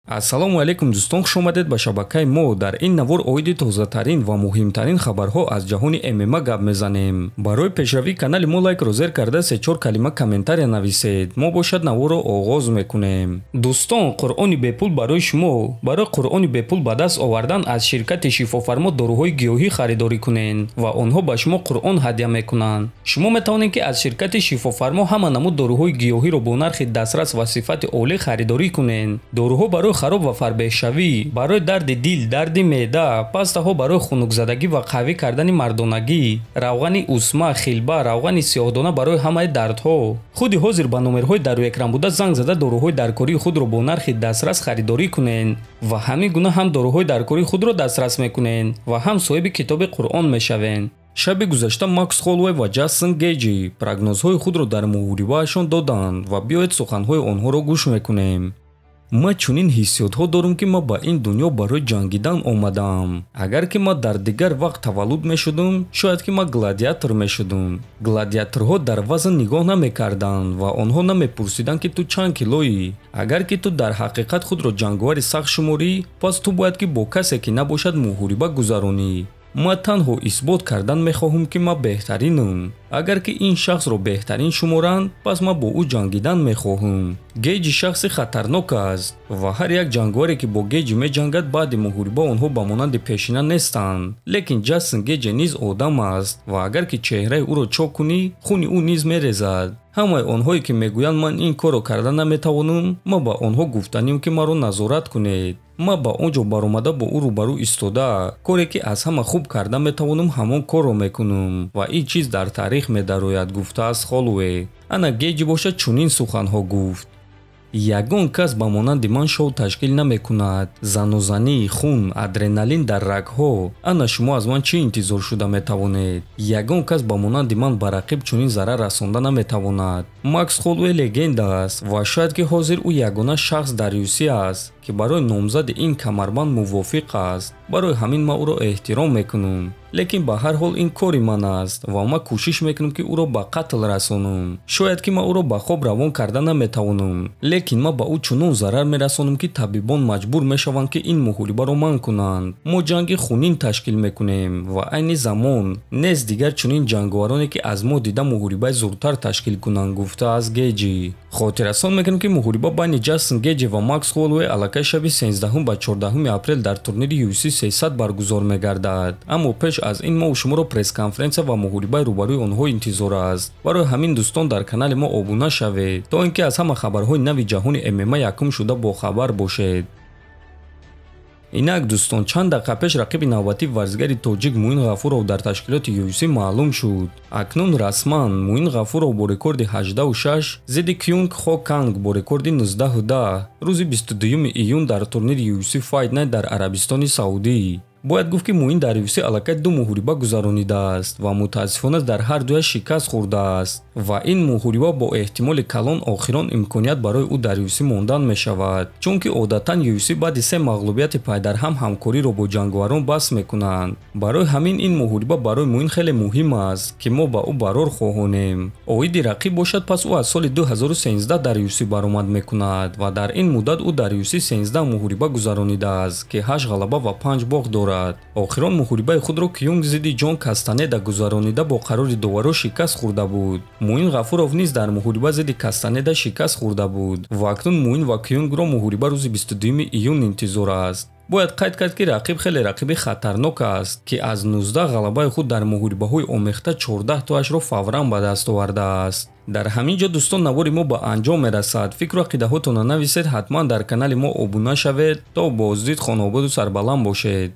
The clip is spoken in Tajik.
ассалому алайкум дӯстон, хуш омадед ба шабакаи мо. Дар ин навор оиди тозатарин ва муҳимтарин хабарҳо аз ҷаҳони ММА гап мезанем. Барои пешравии канали мо лайкро зер карда 3-4 калима комментария нависед. мо бошад наворро оғоз мекунем. дӯстон, қуръони бепул барои шумо. барои қуръони бепул ба даст овардан аз ширкати шифофармо доруҳои гиёҳӣ харидорӣ кунед ва онҳо ба шумо қуръон ҳадия мекунанд. шумо метавонед ки аз ширкати шифофармо ҳама намуд доруҳои гиёҳиро бо нархи дастрас ва сифати олӣ харидорӣ кунед. доруҳо барои хароб ва фарбеҳшавӣ, барои дарди дил, дарди меъда, пастаҳо барои хунукзадагӣ ва қавӣ кардани мардонагӣ, равғани усма, хилба, равғани сиёҳдона барои ҳамаи дардҳо. худи ҳозир ба номерҳои дар рӯи буда занг зада доруҳои даркории худро бо нархи дастрас харидорӣ кунед ва ҳамин гуна ҳам доруҳои даркории худро дастрас мекунед ва ҳам соҳиби китоби қуръон мешавед. шаби гузашта Макс Холлоуэй ва Ҷастин Гейҷи прогнозҳои худро дар муҳорибаашон доданд ва биёед суханҳои онҳоро гӯш мекунем. ма чунин ҳиссиётҳо дорам ки ма ба ин дунё барои ҷангидан омадаам. агар ки ма дар дигар вақт таваллуд мешудам, шояд ки ма гладиатор мешудам. гладиаторҳо дар вазн нигоҳ намекарданд ва онҳо намепурсиданд ки ту чанд килоӣ. агар ки ту дар ҳақиқат худро ҷанговари сахт шуморӣ, пас ту бояд ки бо касе ки набошад муҳориба гузаронӣ. ма танҳо исбот кардан мехоҳам ки ма беҳтаринам. агар ки ин шахсро беҳтарин шуморанд, пас ма бо ӯ ҷангидан мехоҳам. Гейҷи шахси хатарнок аст ва ҳар як ҷанговаре ки бо Гейҷи меҷангад баъди муҳориба онҳо ба монанди пешина нестанд. лекин Ҷастин Гейҷи низ одам аст ва агар ки чеҳраи ӯро чок кунӣ, хуни ӯ низ мерезад. ҳамаи онҳое ки мегӯянд ман ин корро карда наметавонам, ма ба онҳо гуфтаним ки маро назорат кунед. ма ба он ҷо баромада бо ӯ рӯбарӯ истода, коре ки аз ҳама хуб карда метавонам ҳамон корро мекунам ва ин чиз дар таърих медарояд, гуфтааст Холлоуэй. ана Гейҷи бошад чунин суханҳо гуфт: ягон кас ба монанди ман шоу ташкил намекунад. занозанӣ, хун, адреналин дар рагҳо. ана шумо аз ман чӣ интизор шуда метавонед? ягон кас ба монанди ман ба рақиб чунин зарар расонда наметавонад. Макс Холлоуэй легенда аст ва шояд ки ҳозир ӯ ягона шахс дар UFC аст ки барои номзади ин камарбанд мувофиқ аст. барои ҳамин ман ӯро эҳтиром мекунам. лекин ба ҳар ҳол ин кори ман аст ва ман кӯшиш мекунам ки ӯро ба қатл расонам. шояд ки ман ӯро ба хоб равон карда наметавонам, лекин ман ба ӯ чунон зарар мерасонам ки табибон маҷбур мешаванд ки ин муҳорибаро манъ кунанд. мо ҷанги хунин ташкил мекунем ва айни замон нест дигар чунин ҷанговароне ки аз мо дида муҳорибаи зудтар ташкил кунанд, гуфтааст Гейҷи. хотиррасон мекунем ки муҳориба байни Ҷастин Гейҷи ва Макс Холлоуэй аллакай шаби 13 ба 14 апрел дар турнири UFC 300 баргузор мегардад. аммо пеш аз ин мо шуморо пресс-конференсия ва муҳорибаи рӯбарӯи онҳо интизор аст. барои ҳамин дӯстон дар канали мо обуна шавед то ин ки аз ҳама хабарҳои нави ҷаҳони ММА якум шуда бохабар бошед. инак дӯстон, чанд дақиқа пеш рақиби навбатии варзигари тоҷик Муин Ғафуров дар ташкилоти UFC маълум шуд. акнун расман Муин Ғафуров бо рекорди 18-6 зидди Кюнг Хо Канг бо рекорди 19-10 рӯзи 22 июн дар турнири UFC Fight Night дар Арабистони Саудӣ. бояд гуфт ки Муин дар UFC аллакай ду муҳориба гузаронидааст ва мутаассифона дар ҳар дуяш шикаст хӯрдааст ва ин муҳориба бо эҳтимоли калон охирон имконият барои ӯ дар UFC мондан мешавад, чунки одатан UFC баъди 3 мағлубияти пайдарҳам ҳамкориро бо ҷанговарон баҳс мекунанд. барои ҳамин ин муҳориба барои Муин хеле муҳим аст ки мо ба ӯ барор хоҳонем. оиди рақиб бошад, пас ӯ аз соли 2013 дар UFC баромад мекунад ва дар ин муддат ӯ дар UFC 13 муҳориба гузаронидааст ки 8 ғалаба ва 5 бох дорад. охирон муҳорибаи худро Кюнг зидди Ҷон Кастанеда гузаронида бо қарори доваро шикаст хӯрда буд. Муин Ғафуров низ дар муҳориба зидди Кастанеда шикаст хӯрда буд ва акнун Муин ва Кюнгро муҳориба рӯзи 22 июн интизор аст. бояд қайд кард ки рақиб хеле рақиби хатарнок аст ки аз 19 ғалабаи худ дар муҳорибаҳои омехта 14 тоашро фавран ба даст овардааст. дар ҳамин ҷо дӯстон, навори мо ба анҷом мерасад. фикру ақидаҳотонро нависед, ҳатман дар канали мо обуна шавед. то боздид, хонободу сарбаланд бошед.